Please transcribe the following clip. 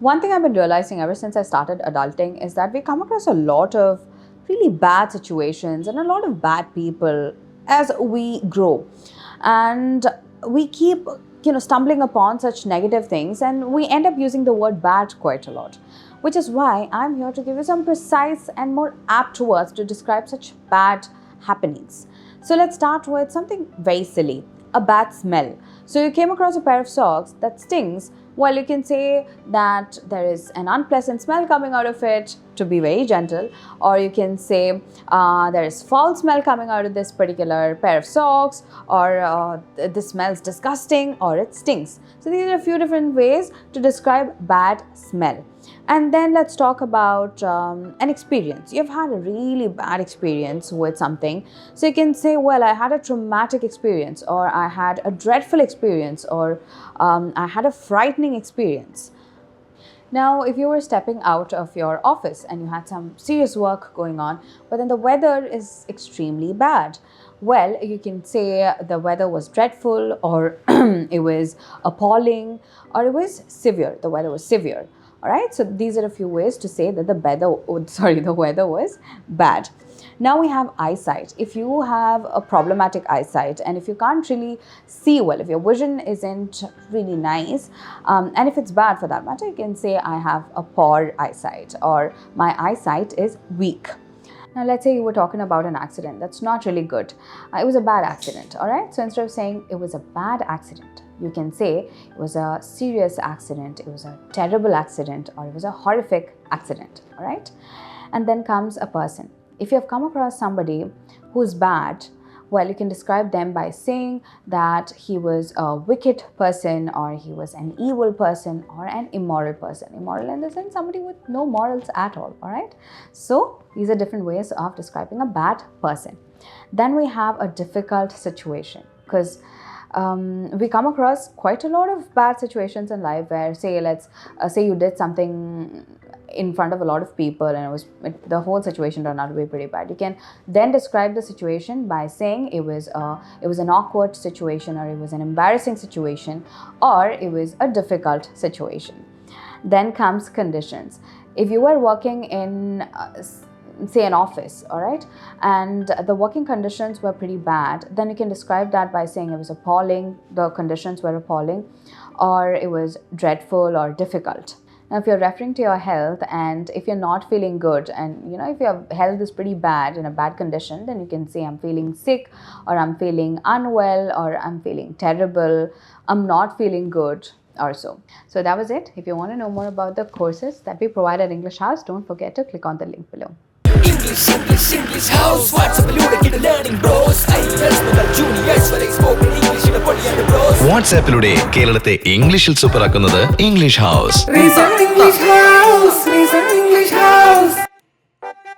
One thing I've been realizing ever since I started adulting is that we come across a lot of really bad situations and a lot of bad people as we grow. And we keep stumbling upon such negative things, and we end up using the word bad quite a lot, which is why I'm here to give you some precise and more apt words to describe such bad happenings. So let's start with something very silly: a bad smell. So you came across a pair of socks that stings. Well, you can say that there is an unpleasant smell coming out of it, to be very gentle, or you can say there is foul smell coming out of this particular pair of socks, or this smells disgusting, or it stinks. So these are a few different ways to describe bad smell. And then let's talk about an experience. You've had a really bad experience with something. So you can say, well, I had a traumatic experience, or I had a dreadful experience, or I had a frightening experience. Now, if you were stepping out of your office and you had some serious work going on, but then the weather is extremely bad, well, you can say the weather was dreadful, or it was appalling, or it was severe. The weather was severe. All right. So these are a few ways to say that the weather was bad. Now we have eyesight. If you have a problematic eyesight, and if you can't really see well, if your vision isn't really nice, and if it's bad for that matter, you can say I have a poor eyesight, or my eyesight is weak. Now, let's say you were talking about an accident. That's not really good. It was a bad accident. All right. So instead of saying it was a bad accident, you can say it was a serious accident, it was a terrible accident, or it was a horrific accident. All right. And then comes a person. If you have come across somebody who's bad, well, you can describe them by saying that he was a wicked person, or he was an evil person, or an immoral person. Immoral in the sense somebody with no morals at all. All right. So these are different ways of describing a bad person. Then we have a difficult situation, because we come across quite a lot of bad situations in life where, say you did something in front of a lot of people and the whole situation turned out to be pretty bad. You can then describe the situation by saying it was an awkward situation, or it was an embarrassing situation, or it was a difficult situation. Then comes conditions. If you were working in say an office, all right, and the working conditions were pretty bad, then you can describe that by saying it was appalling, the conditions were appalling, or it was dreadful or difficult. Now, if you're referring to your health, and if you're not feeling good, and if your health is pretty bad, in a bad condition, then you can say I'm feeling sick, or I'm feeling unwell, or I'm feeling terrible, I'm not feeling good, or so. So that was it. If you want to know more about the courses that we provide at English House, don't forget to click on the link below. English House. WhatsApp-ലൂടെ get learning bros. IELTS മുതൽ juniors വരെ spoken English-ലെ പൊളിയാണ് bros. വാട്സാപ്പിലൂടെ കേരളത്തെ ഇംഗ്ലീഷിൽ സൂപ്പറാക്കുന്നത് English House. Reason English House.